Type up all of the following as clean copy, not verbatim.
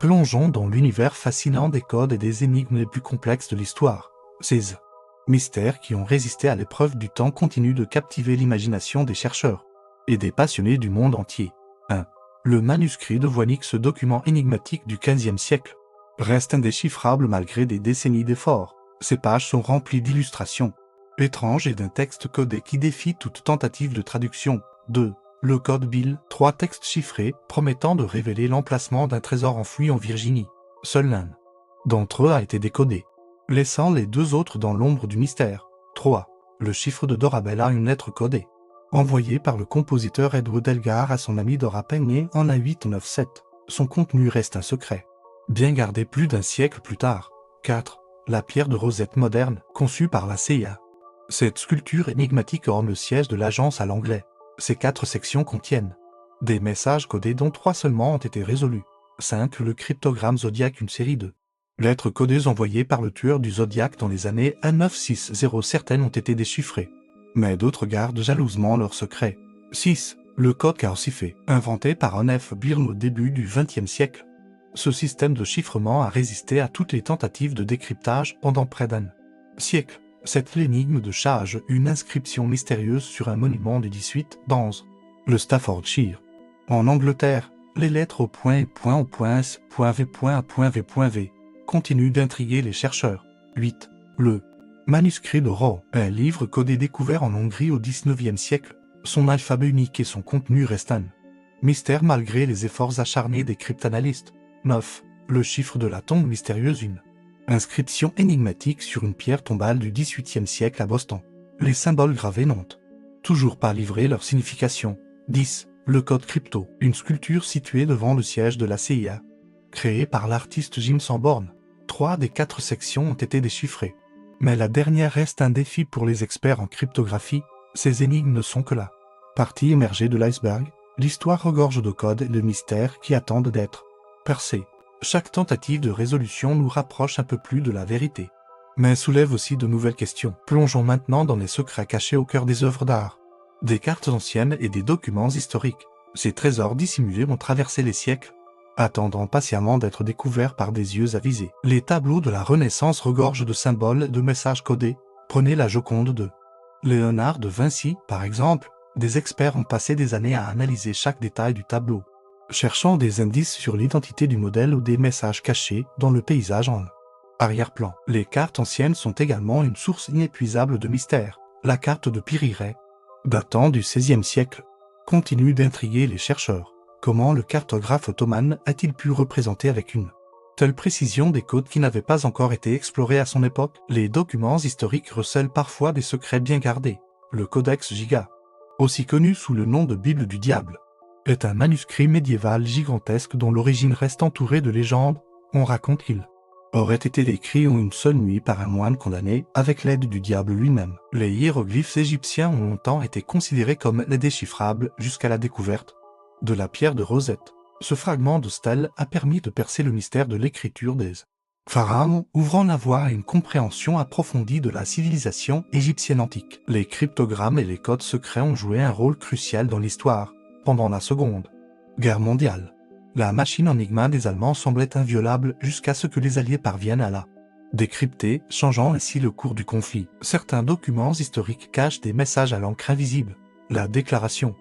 Plongeons dans l'univers fascinant des codes et des énigmes les plus complexes de l'histoire. Ces mystères qui ont résisté à l'épreuve du temps continuent de captiver l'imagination des chercheurs et des passionnés du monde entier. 1. Le manuscrit de Voynich, ce document énigmatique du XVe siècle, reste indéchiffrable malgré des décennies d'efforts. Ses pages sont remplies d'illustrations étranges et d'un texte codé qui défie toute tentative de traduction. 2. Le code Bill, 3 textes chiffrés promettant de révéler l'emplacement d'un trésor enfoui en Virginie. Seul l'un d'entre eux a été décodé, laissant les 2 autres dans l'ombre du mystère. 3. Le chiffre de Dorabella, une lettre codée, envoyée par le compositeur Edward Elgar à son ami Dora Peigné en 1897. Son contenu reste un secret, bien gardé plus d'un siècle plus tard. 4. La pierre de Rosette moderne, conçue par la CIA. Cette sculpture énigmatique orne le siège de l'agence à l'anglais. Ces 4 sections contiennent des messages codés dont 3 seulement ont été résolus. 5. Le cryptogramme Zodiac, une série de lettres codées envoyées par le tueur du Zodiac dans les années 1960. Certaines ont été déchiffrées, mais d'autres gardent jalousement leur secret. 6. Le code Carsifé, inventé par un F. Byrne au début du XXe siècle. Ce système de chiffrement a résisté à toutes les tentatives de décryptage pendant près d'un siècle. Cette énigme de charge, une inscription mystérieuse sur un monument du 18 dans le Staffordshire. En Angleterre, les lettres au point et point au point S, point V, point A, point V, point V, continuent d'intriguer les chercheurs. 8. Le manuscrit de Rowe, un livre codé découvert en Hongrie au XIXe siècle. Son alphabet unique et son contenu restent un mystère malgré les efforts acharnés des cryptanalystes. 9. Le chiffre de la tombe mystérieuse, une inscription énigmatique sur une pierre tombale du XVIIIe siècle à Boston. Les symboles gravés n'ont toujours pas livré leur signification. 10. Le code crypto, une sculpture située devant le siège de la CIA, créée par l'artiste Jim Sanborn. 3 des 4 sections ont été déchiffrées, mais la dernière reste un défi pour les experts en cryptographie. Ces énigmes ne sont que la partie émergée de l'iceberg. L'histoire regorge de codes et de mystères qui attendent d'être percés. Chaque tentative de résolution nous rapproche un peu plus de la vérité, mais soulève aussi de nouvelles questions. Plongeons maintenant dans les secrets cachés au cœur des œuvres d'art, des cartes anciennes et des documents historiques. Ces trésors dissimulés ont traversé les siècles, attendant patiemment d'être découverts par des yeux avisés. Les tableaux de la Renaissance regorgent de symboles et de messages codés. Prenez la Joconde de Léonard de Vinci, par exemple. Des experts ont passé des années à analyser chaque détail du tableau, cherchant des indices sur l'identité du modèle ou des messages cachés dans le paysage en arrière-plan. Les cartes anciennes sont également une source inépuisable de mystères. La carte de Piriret, datant du XVIe siècle, continue d'intriguer les chercheurs. Comment le cartographe ottoman a-t-il pu représenter avec une telle précision des codes qui n'avaient pas encore été explorés à son époque? Les documents historiques recèlent parfois des secrets bien gardés. Le Codex Giga, aussi connu sous le nom de Bible du Diable, est un manuscrit médiéval gigantesque dont l'origine reste entourée de légendes. On raconte qu'il aurait été écrit en une seule nuit par un moine condamné avec l'aide du diable lui-même. Les hiéroglyphes égyptiens ont longtemps été considérés comme indéchiffrables jusqu'à la découverte de la pierre de Rosette. Ce fragment de stèle a permis de percer le mystère de l'écriture des pharaons, ouvrant la voie à une compréhension approfondie de la civilisation égyptienne antique. Les cryptogrammes et les codes secrets ont joué un rôle crucial dans l'histoire. Pendant la Seconde Guerre mondiale, la machine Enigma des Allemands semblait inviolable jusqu'à ce que les Alliés parviennent à la décrypter, changeant ainsi le cours du conflit. Certains documents historiques cachent des messages à l'encre invisible. La déclaration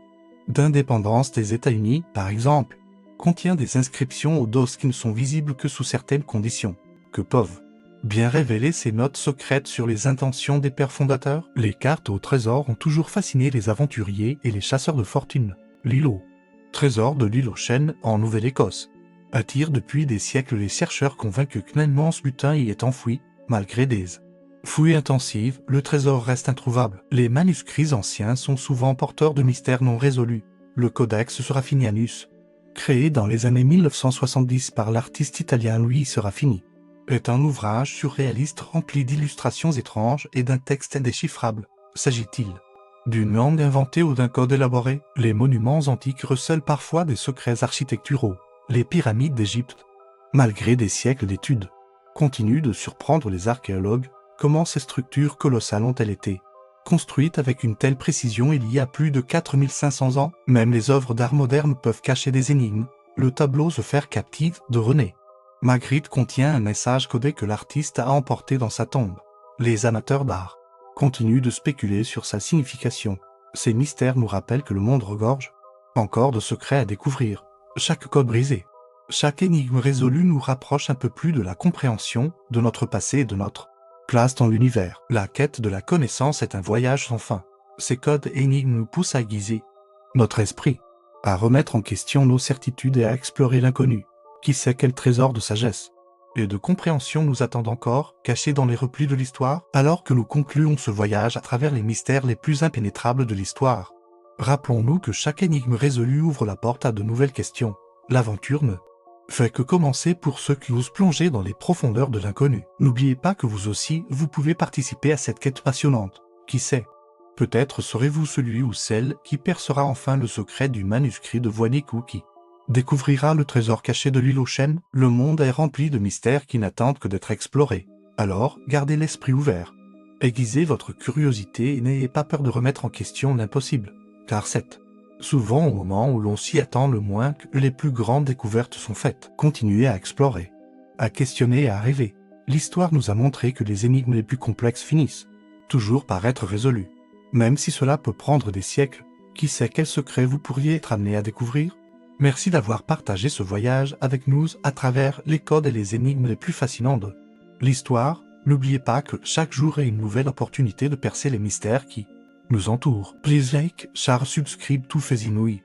d'indépendance des États-Unis, par exemple, contient des inscriptions au dos qui ne sont visibles que sous certaines conditions. Que peuvent bien révéler ces notes secrètes sur les intentions des pères fondateurs? Les cartes au trésor ont toujours fasciné les aventuriers et les chasseurs de fortune. L'île au trésor de l'île aux Chênes, en Nouvelle-Écosse, attire depuis des siècles les chercheurs convaincus qu'un immense butin y est enfoui. Malgré des fouilles intensives, le trésor reste introuvable. Les manuscrits anciens sont souvent porteurs de mystères non résolus. Le Codex Seraffinianus, créé dans les années 1970 par l'artiste italien Louis Serafini, est un ouvrage surréaliste rempli d'illustrations étranges et d'un texte indéchiffrable. S'agit-il d'une langue inventée ou d'un code élaboré? Les monuments antiques recèlent parfois des secrets architecturaux. Les pyramides d'Égypte, malgré des siècles d'études, continuent de surprendre les archéologues. Comment ces structures colossales ont-elles été construites avec une telle précision il y a plus de 4500 ans? Même les œuvres d'art moderne peuvent cacher des énigmes. Le tableau The Fair Captive de René Magritte contient un message codé que l'artiste a emporté dans sa tombe. Les amateurs d'art continuent de spéculer sur sa signification. Ces mystères nous rappellent que le monde regorge encore de secrets à découvrir. Chaque code brisé, chaque énigme résolue nous rapproche un peu plus de la compréhension de notre passé et de notre place dans l'univers. La quête de la connaissance est un voyage sans fin. Ces codes et énigmes nous poussent à aiguiser notre esprit, à remettre en question nos certitudes et à explorer l'inconnu. Qui sait quel trésor de sagesse et de compréhension nous attendent encore, cachés dans les replis de l'histoire, alors que nous concluons ce voyage à travers les mystères les plus impénétrables de l'histoire. Rappelons-nous que chaque énigme résolue ouvre la porte à de nouvelles questions. L'aventure ne fait que commencer pour ceux qui osent plonger dans les profondeurs de l'inconnu. N'oubliez pas que vous aussi, vous pouvez participer à cette quête passionnante. Qui sait? Peut-être serez-vous celui ou celle qui percera enfin le secret du manuscrit de Voinikou qui découvrira le trésor caché de l'île aux chênes. Le monde est rempli de mystères qui n'attendent que d'être explorés. Alors, gardez l'esprit ouvert. Aiguisez votre curiosité et n'ayez pas peur de remettre en question l'impossible. Car c'est souvent au moment où l'on s'y attend le moins que les plus grandes découvertes sont faites. Continuez à explorer, à questionner et à rêver. L'histoire nous a montré que les énigmes les plus complexes finissent toujours par être résolues. Même si cela peut prendre des siècles, qui sait quel secret vous pourriez être amené à découvrir? Merci d'avoir partagé ce voyage avec nous à travers les codes et les énigmes les plus fascinants de l'histoire. N'oubliez pas que chaque jour est une nouvelle opportunité de percer les mystères qui nous entourent. Please like, share, subscribe to Faisinouille.